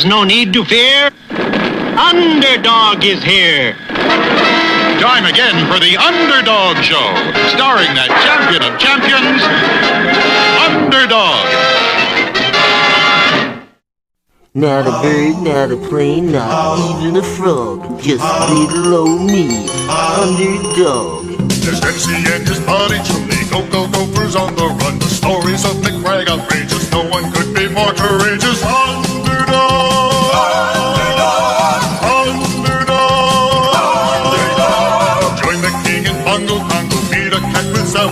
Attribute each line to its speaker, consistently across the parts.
Speaker 1: There's no need to fear. Underdog is here.
Speaker 2: Time again for the Underdog Show, starring that champion of champions, Underdog.
Speaker 3: Not a bird, not a plane, not even a frog. Just little old me, Underdog.
Speaker 2: There's MC and his buddy Julie, go Gophers on the run. The stories of Nick Bragg outrageous, no one could be more courageous. Underdog.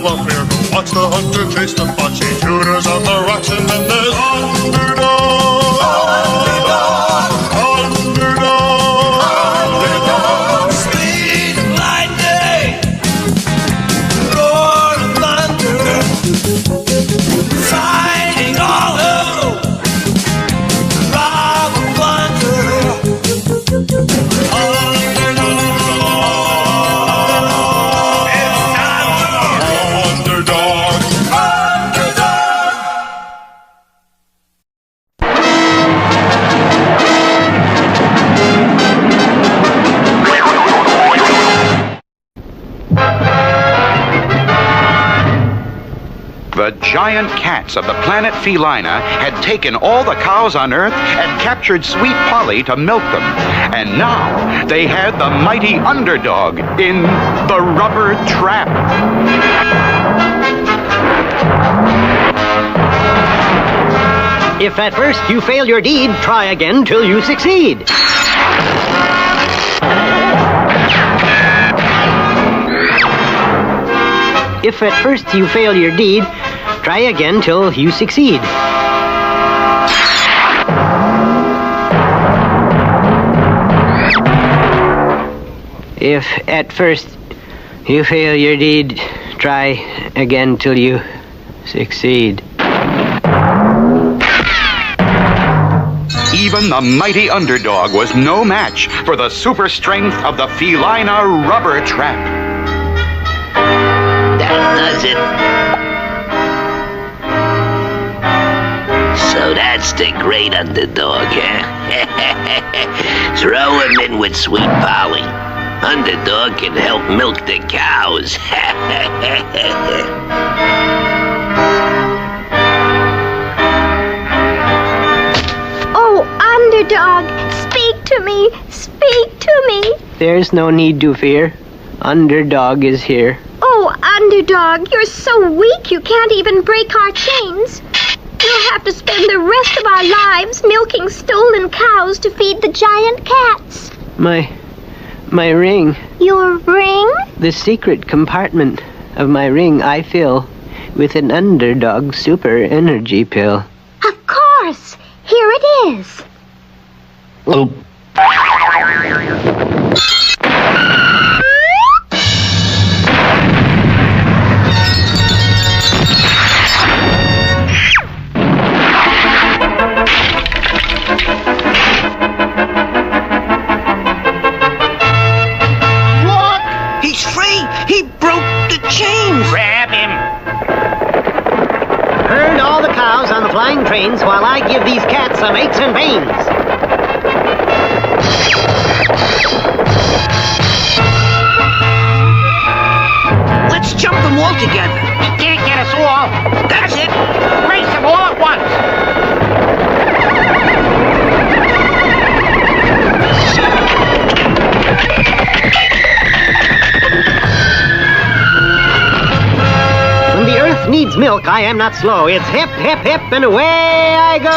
Speaker 2: Welfare. Watch the hunter chase the fox. He Tooters on the rocks and then there's Underdog. Underdog.
Speaker 4: Speed of lightning, roar of thunder, fighting all who rob and plunder.
Speaker 5: The giant cats of the planet Felina had taken all the cows on Earth and captured Sweet Polly to milk them. And now they had the mighty Underdog in the rubber trap.
Speaker 1: If at first you fail your deed, try again till you succeed. If at first you fail your deed, try again till you succeed. If at first you fail your deed, try again till you succeed.
Speaker 5: Even the mighty Underdog was no match for the super strength of the Felina rubber trap.
Speaker 6: That does it. So that's the great Underdog, huh? Throw him in with Sweet Polly. Underdog can help milk the cows.
Speaker 7: Oh, Underdog, speak to me. Speak to me.
Speaker 1: There's no need to fear. Underdog is here.
Speaker 7: Oh, Underdog, you're so weak you can't even break our chains. We'll have to spend the rest of our lives milking stolen cows to feed the giant cats.
Speaker 1: My ring.
Speaker 7: Your ring?
Speaker 1: The secret compartment of my ring I fill with an Underdog super energy pill.
Speaker 7: Of course. Here it is.
Speaker 1: Oh.
Speaker 4: He broke the chains.
Speaker 6: Grab him.
Speaker 1: Herd all the cows on the flying trains while I give these cats some aches and pains.
Speaker 4: Let's jump them all together.
Speaker 6: He can't get us all.
Speaker 4: That's it.
Speaker 6: Race them all at once.
Speaker 1: When the earth needs milk, I am not slow. It's hip, hip, hip, and away I go.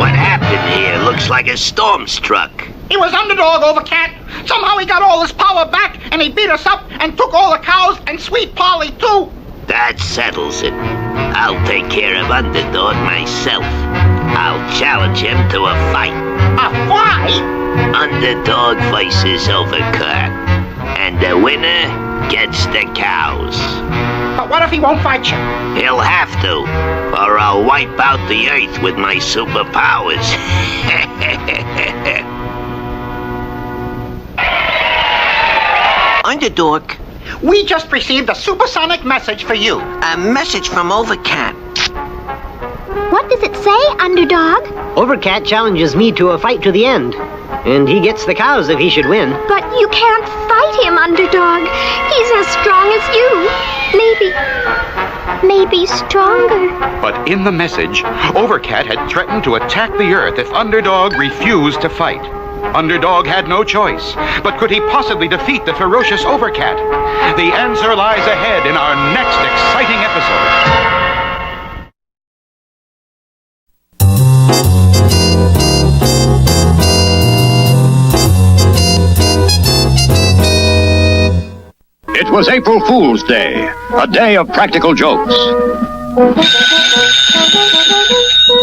Speaker 6: What happened here looks like a storm struck.
Speaker 8: It was Underdog, Overcat. Somehow he got all his power back, and he beat us up and took all the cows and Sweet Polly, too.
Speaker 6: That settles it. I'll take care of Underdog myself. I'll challenge him to a fight.
Speaker 8: A fight?
Speaker 6: Underdog versus Overcat. And the winner gets the cows.
Speaker 8: But what if he won't fight you?
Speaker 6: He'll have to, or I'll wipe out the earth with my superpowers.
Speaker 4: Underdog.
Speaker 8: We just received a supersonic message for you.
Speaker 4: A message from Overcat.
Speaker 7: What does it say, Underdog?
Speaker 1: Overcat challenges me to a fight to the end. And he gets the cows if he should win.
Speaker 7: But you can't fight him, Underdog. He's as strong as you. Maybe stronger.
Speaker 5: But in the message, Overcat had threatened to attack the Earth if Underdog refused to fight. Underdog had no choice. But could he possibly defeat the ferocious Overcat? The answer lies ahead in our next exciting episode.
Speaker 9: It was April Fool's Day, a day of practical jokes.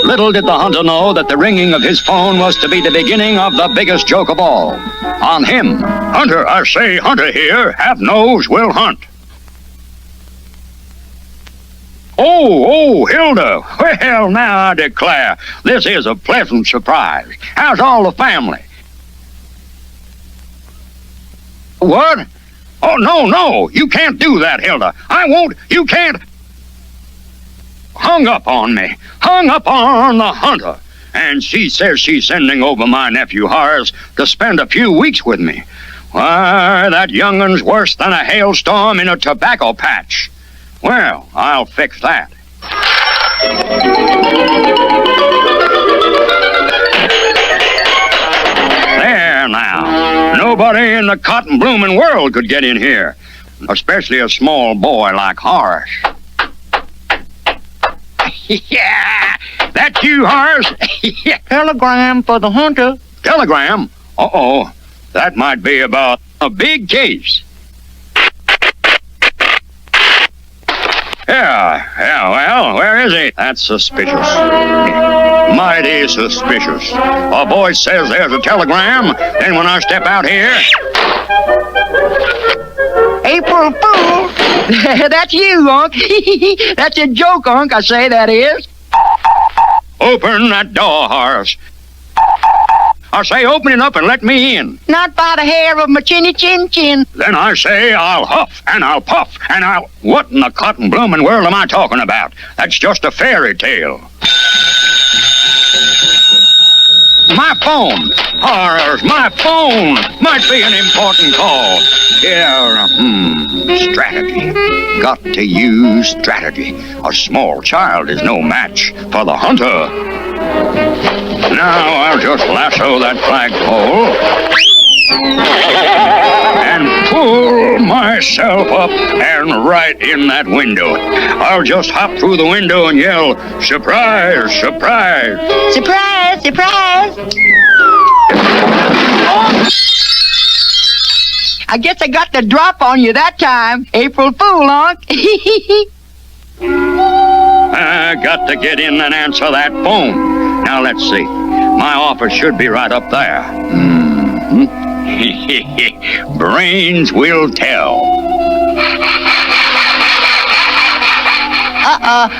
Speaker 9: Little did the hunter know that the ringing of his phone was to be the beginning of the biggest joke of all. On him. Hunter, I say, Hunter here, half nose will hunt. Oh, Hilda. Well, now I declare, this is a pleasant surprise. How's all the family? What? Oh, no, you can't do that, Hilda. I won't, you can't. Hung up on me, hung up on the hunter. And she says she's sending over my nephew Horace to spend a few weeks with me. Why, that youngun's worse than a hailstorm in a tobacco patch. Well, I'll fix that. There now. Nobody in the cotton blooming world could get in here, especially a small boy like Horace. Yeah, that's you, Horace. Telegram for the hunter. Telegram? Uh-oh. That might be about a big case. Yeah, well, where is he? That's suspicious. Mighty suspicious. A voice says there's a telegram, then when I step out here...
Speaker 10: April Fool! That's you, Unc. That's a joke, Unc, I say that is.
Speaker 9: Open that door, Horace. I say open it up and let me in.
Speaker 10: Not by the hair of my chinny chin chin.
Speaker 9: Then I say I'll huff and I'll puff and I'll... What in the cotton blooming world am I talking about? That's just a fairy tale. My phone. Horace, my phone. Might be an important call. Yeah, strategy. Got to use strategy. A small child is no match for the hunter. Now I'll just lasso that flagpole and pull myself up and right in that window. I'll just hop through the window and yell, surprise, surprise.
Speaker 10: Surprise, surprise. I guess I got the drop on you that time. April Fool, Unc.
Speaker 9: I got to get in and answer that phone. Now, let's see. My office should be right up there. Brains will tell.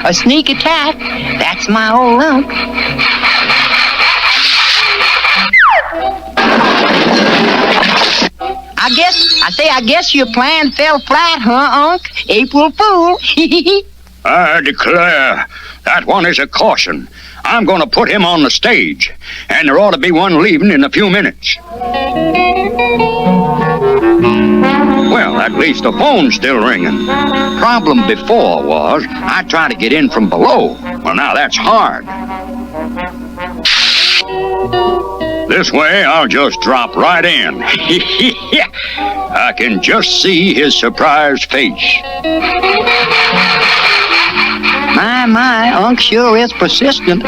Speaker 10: A sneak attack. That's my old Unc. I guess your plan fell flat, huh, Unc? April Fool.
Speaker 9: I declare, that one is a caution. I'm going to put him on the stage, and there ought to be one leaving in a few minutes. Well, at least the phone's still ringing. Problem before was I tried to get in from below. Well, now that's hard. This way, I'll just drop right in. I can just see his surprised face.
Speaker 10: My, Unc sure is persistent.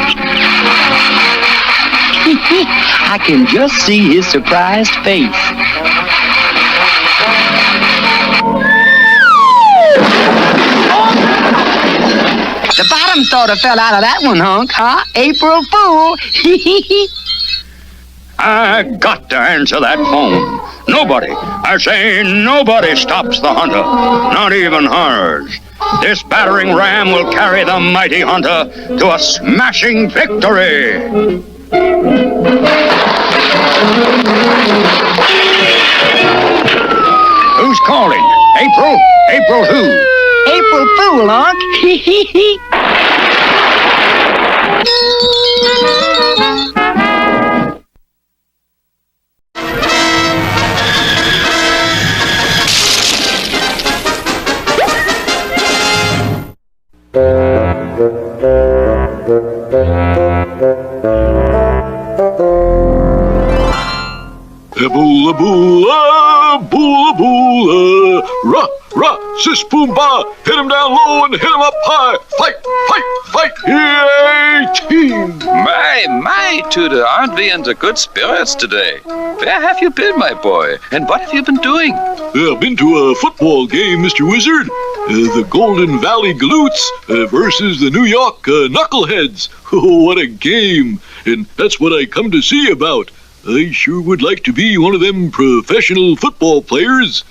Speaker 10: I can just see his surprised face. The bottom sort of fell out of that one, Unc, huh? April Fool.
Speaker 9: I got to answer that phone. Nobody, I say nobody stops the hunter, not even Horace. This battering ram will carry the mighty hunter to a smashing victory. Who's calling? April? April who?
Speaker 10: April Fool, Unc.
Speaker 2: Boola boola, boola boola, rah rah, sis boom ba, hit him down low and hit him up high. Fight, fight, fight, yay, team!
Speaker 11: My, Tooter, aren't we in the good spirits today? Where have you been, my boy? And what have you been doing?
Speaker 2: I've been to a football game, Mr. Wizard. The Golden Valley Galoots versus the New York Knuckleheads. Oh, what a game! And that's what I come to see about. I sure would like to be one of them professional football players.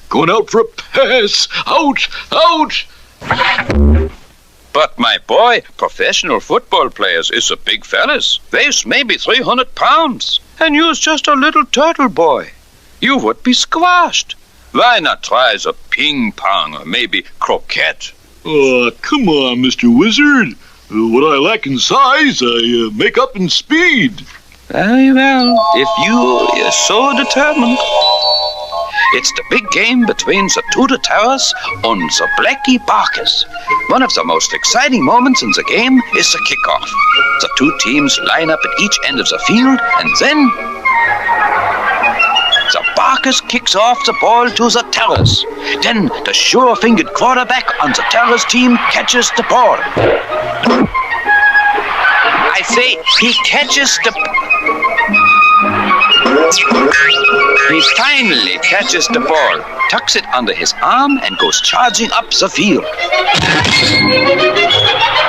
Speaker 2: Going out for a pass. Out! Out!
Speaker 11: But, my boy, professional football players is a big fellas. Weighs maybe 300 pounds. And you's just a little turtle boy. You would be squashed. Why not try the ping pong or maybe croquette?
Speaker 2: Oh, come on, Mr. Wizard. What I lack in size, I make up in speed.
Speaker 11: Very well, if you're so determined. It's the big game between the Tooter Towers and the Blacky Barkers. One of the most exciting moments in the game is the kickoff. The two teams line up at each end of the field, and then the Barkers kicks off the ball to the Terrors. Then the sure-fingered quarterback on the Terrors team catches the ball. I say he catches the... He finally catches the ball, tucks it under his arm, and goes charging up the field.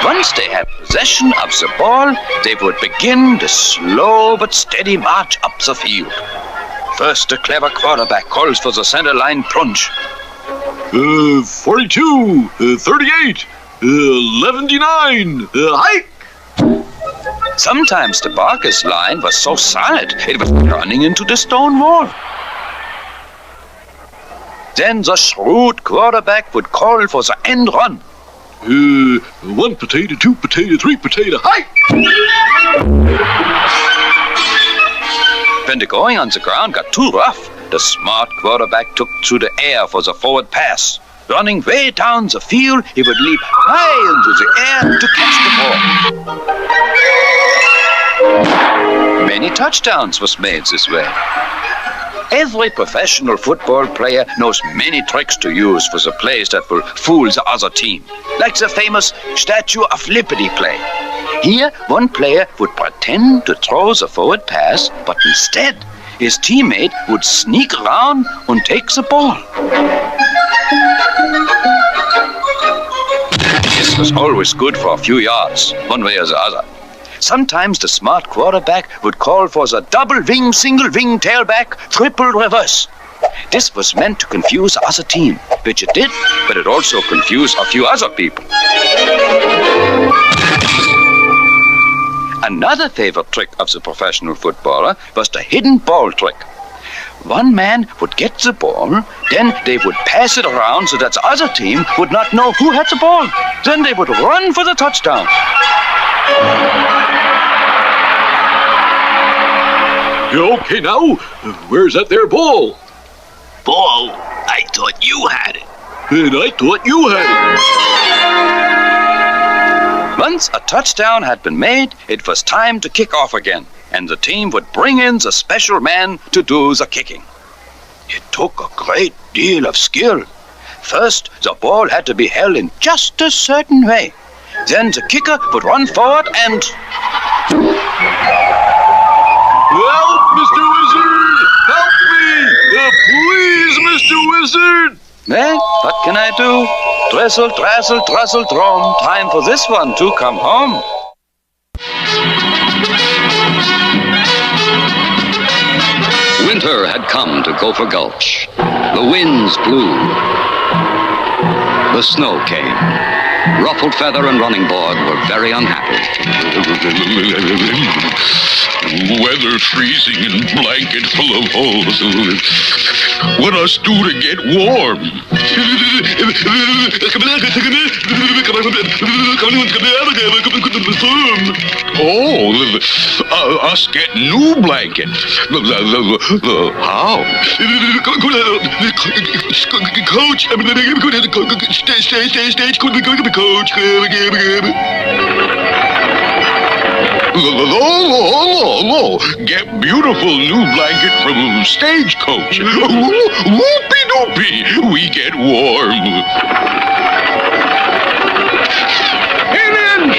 Speaker 11: Once they had possession of the ball, they would begin the slow but steady march up the field. First, the clever quarterback calls for the center line plunge.
Speaker 2: 42, 38, 11-9, hike!
Speaker 11: Sometimes the Barkers line was so solid it was running into the stone wall. Then the shrewd quarterback would call for the end run.
Speaker 2: 1 potato, 2 potato, 3 potato, hike!
Speaker 11: When the going on the ground got too rough, the smart quarterback took to the air for the forward pass. Running way down the field, he would leap high into the air to catch the ball. Many touchdowns was made this way. Every professional football player knows many tricks to use for the plays that will fool the other team, like the famous Statue of Liberty play. Here, one player would pretend to throw the forward pass, but instead, his teammate would sneak around and take the ball. This was always good for a few yards, one way or the other. Sometimes the smart quarterback would call for the double wing, single wing, tailback, triple reverse. This was meant to confuse the other team, which it did, but it also confused a few other people. Another favorite trick of the professional footballer was the hidden ball trick. One man would get the ball, then they would pass it around so that the other team would not know who had the ball. Then they would run for the touchdown.
Speaker 2: Okay, now, where's that there ball?
Speaker 6: Ball? I thought you had it.
Speaker 2: And I thought you had it.
Speaker 11: Once a touchdown had been made, it was time to kick off again, and the team would bring in the special man to do the kicking. It took a great deal of skill. First, the ball had to be held in just a certain way. Then the kicker would run forward and...
Speaker 2: Help, Mr. Wizard! Help me! Please, Mr. Wizard!
Speaker 11: Eh, what can I do? Drizzle, drazzle, druzzle, drum. Time for this one to come home.
Speaker 12: Winter had come to Gopher Gulch. The winds blew. The snow came. Ruffled Feather and Running Board were very unhappy.
Speaker 2: weather freezing and blanket full of holes. What us do to get warm? Oh, us get new blanket. How? Coach, stage, coach. Get beautiful new blanket from Stagecoach. Whoopie doopie, we get warm. Indians!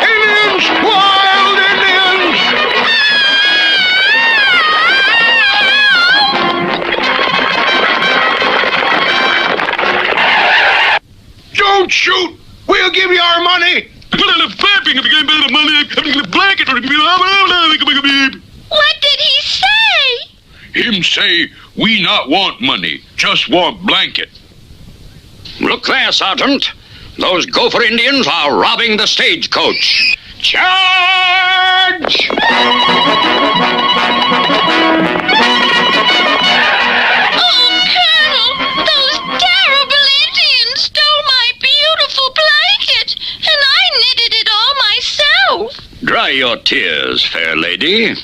Speaker 2: Indians! Wild Indians! Don't shoot! We'll give you our money!
Speaker 13: What did he say?
Speaker 2: Him say, we not want money, just want blanket.
Speaker 12: Look there, Sergeant. Those Gopher Indians are robbing the stagecoach. Charge!
Speaker 13: Oh, Colonel, those terrible Indians stole my beautiful blanket, and I knitted it all myself.
Speaker 12: Dry your tears, fair lady.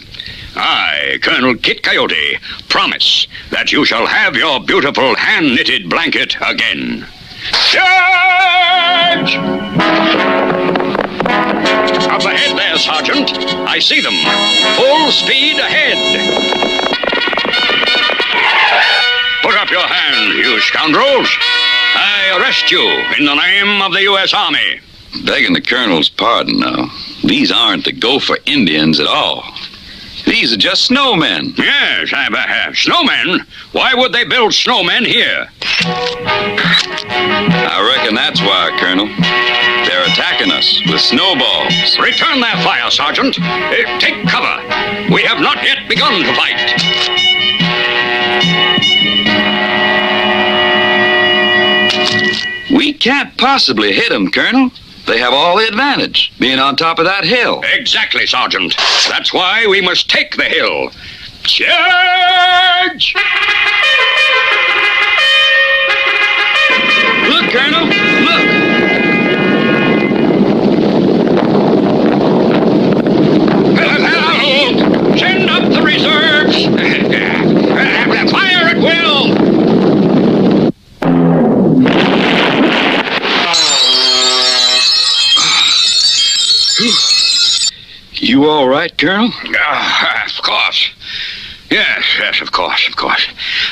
Speaker 12: I, Colonel Kit Coyote, promise that you shall have your beautiful hand-knitted blanket again. Charge! Up ahead there, Sergeant. I see them. Full speed ahead. Put up your hand, you scoundrels. I arrest you in the name of the U.S. Army.
Speaker 11: Begging the Colonel's pardon now. These aren't the Gopher Indians at all. These are just snowmen.
Speaker 12: Yes, snowmen? Why would they build snowmen here?
Speaker 11: I reckon that's why, Colonel. They're attacking us with snowballs.
Speaker 12: Return their fire, Sergeant. Take cover. We have not yet begun to fight.
Speaker 11: We can't possibly hit them, Colonel. They have all the advantage, being on top of that hill.
Speaker 12: Exactly, Sergeant. That's why we must take the hill. Charge!
Speaker 11: Look, Colonel, look!
Speaker 12: Help! Send up the reserves! Fire at will!
Speaker 11: You all right, Colonel?
Speaker 12: Of course. Yes, of course.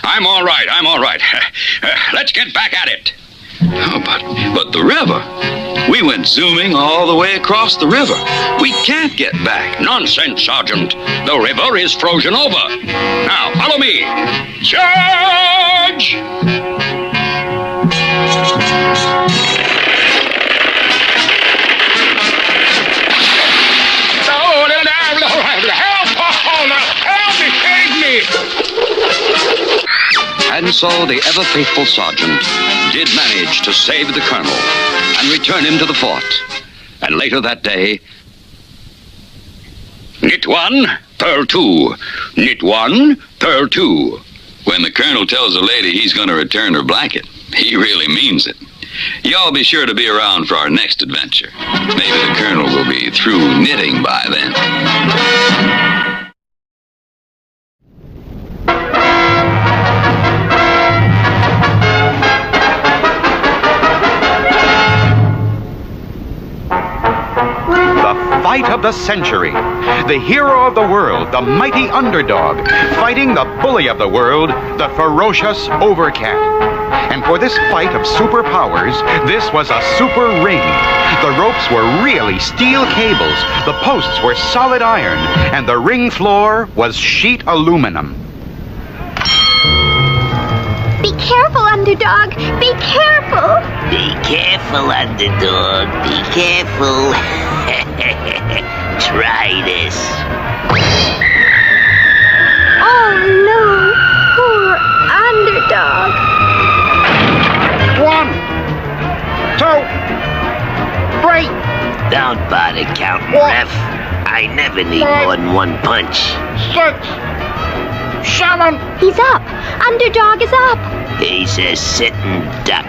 Speaker 12: I'm all right. Let's get back at it.
Speaker 11: Oh, but the river. We went zooming all the way across the river. We can't get back.
Speaker 12: Nonsense, Sergeant. The river is frozen over. Now, follow me. Charge! And so the ever-faithful sergeant did manage to save the colonel and return him to the fort. And later that day, knit one, purl two. Knit one, purl two.
Speaker 11: When the colonel tells a lady he's going to return her blanket, he really means it. Y'all be sure to be around for our next adventure. Maybe the colonel will be through knitting by then.
Speaker 5: Fight of the century. The hero of the world, the mighty underdog, fighting the bully of the world, the ferocious Overcat. And for this fight of superpowers, this was a super ring. The ropes were really steel cables, the posts were solid iron, and the ring floor was sheet aluminum.
Speaker 7: Be careful, Underdog. Be careful.
Speaker 6: Be careful, Underdog. Be careful. Try this.
Speaker 7: Oh, no. Poor Underdog.
Speaker 8: 1, 2, 3.
Speaker 6: Don't bother counting,
Speaker 8: What?
Speaker 6: Ref. I never need more than one punch.
Speaker 8: 6, 7.
Speaker 7: He's up. Underdog is up.
Speaker 6: He's a sitting duck.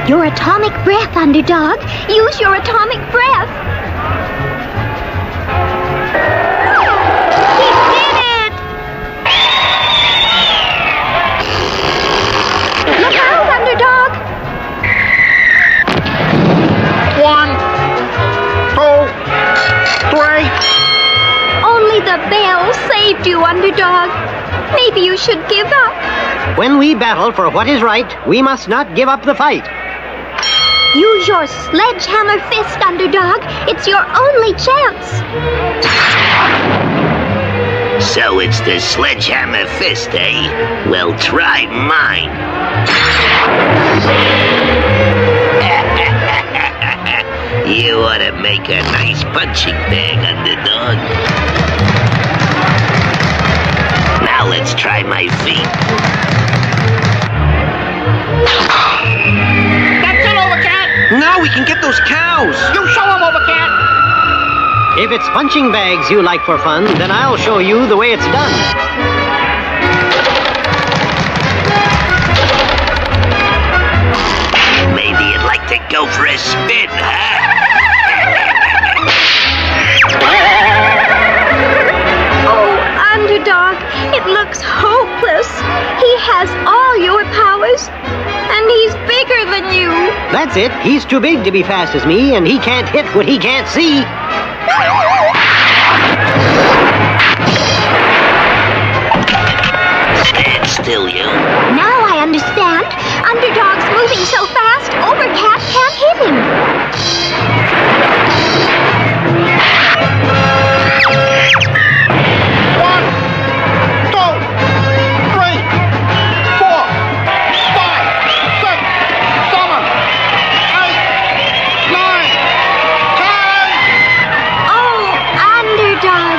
Speaker 7: Your atomic breath, Underdog. Use your atomic breath. He did it! Look out, Underdog.
Speaker 8: 1, 2, 3.
Speaker 7: Only the bell saved you, Underdog. Maybe you should give up.
Speaker 1: When we battle for what is right, we must not give up the fight.
Speaker 7: Use your sledgehammer fist, Underdog. It's your only chance.
Speaker 6: So it's the sledgehammer fist, eh? Well, try mine. You ought to make a nice punching bag, Underdog. Now let's try my feet.
Speaker 8: That's it, Overcat.
Speaker 4: Now we can get those cows.
Speaker 8: You show him, Overcat.
Speaker 1: If it's punching bags you like for fun, then I'll show you the way it's done.
Speaker 6: Maybe you'd like to go for a spin, huh?
Speaker 7: Oh, Underdog, it looks hopeless. He has all your powers, and he's bigger than you.
Speaker 1: That's it. He's too big to be fast as me, and he can't hit what he can't see.
Speaker 6: Stand still, you.
Speaker 7: Now I understand. Underdog's moving so fast, Overcat can't hit him.
Speaker 8: 1, 2, 3, 4, 5, 6, 7, 8, 9, 10.
Speaker 7: Oh, Underdog,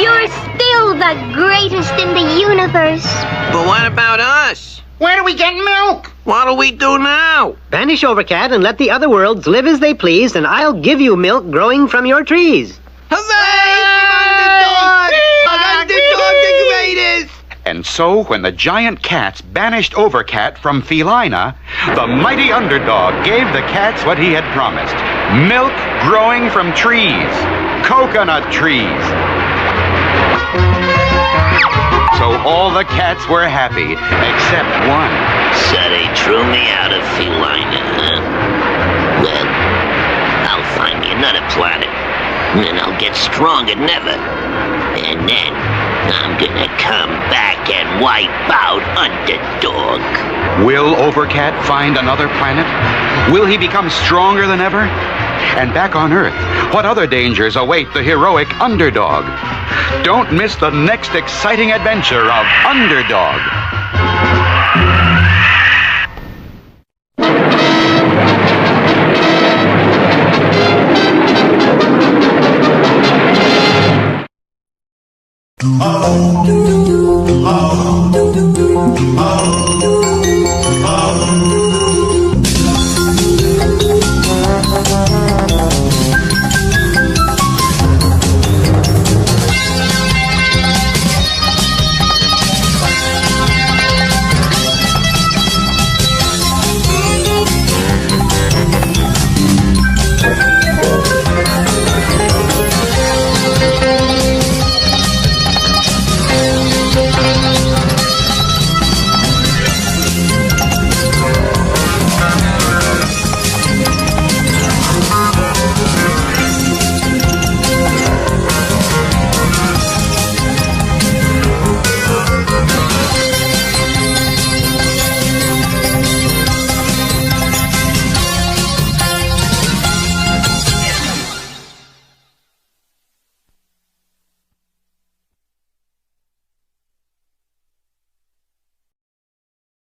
Speaker 7: you're still the greatest in the universe.
Speaker 4: But what about us?
Speaker 8: Where do we get milk?
Speaker 4: What'll we do now?
Speaker 1: Banish Overcat and let the other worlds live as they please, and I'll give you milk growing from your trees.
Speaker 4: Hooray! Underdog the greatest!
Speaker 5: And so, when the giant cats banished Overcat from Felina, the mighty Underdog gave the cats what he had promised. Milk growing from trees. Coconut trees. So all the cats were happy, except one.
Speaker 6: So they threw me out of Felina, huh? Well, I'll find me another planet, and I'll get stronger than ever. And then I'm gonna come back and wipe out Underdog.
Speaker 5: Will Overcat find another planet? Will he become stronger than ever? And back on Earth, what other dangers await the heroic Underdog? Don't miss the next exciting adventure of Underdog.
Speaker 3: Oh.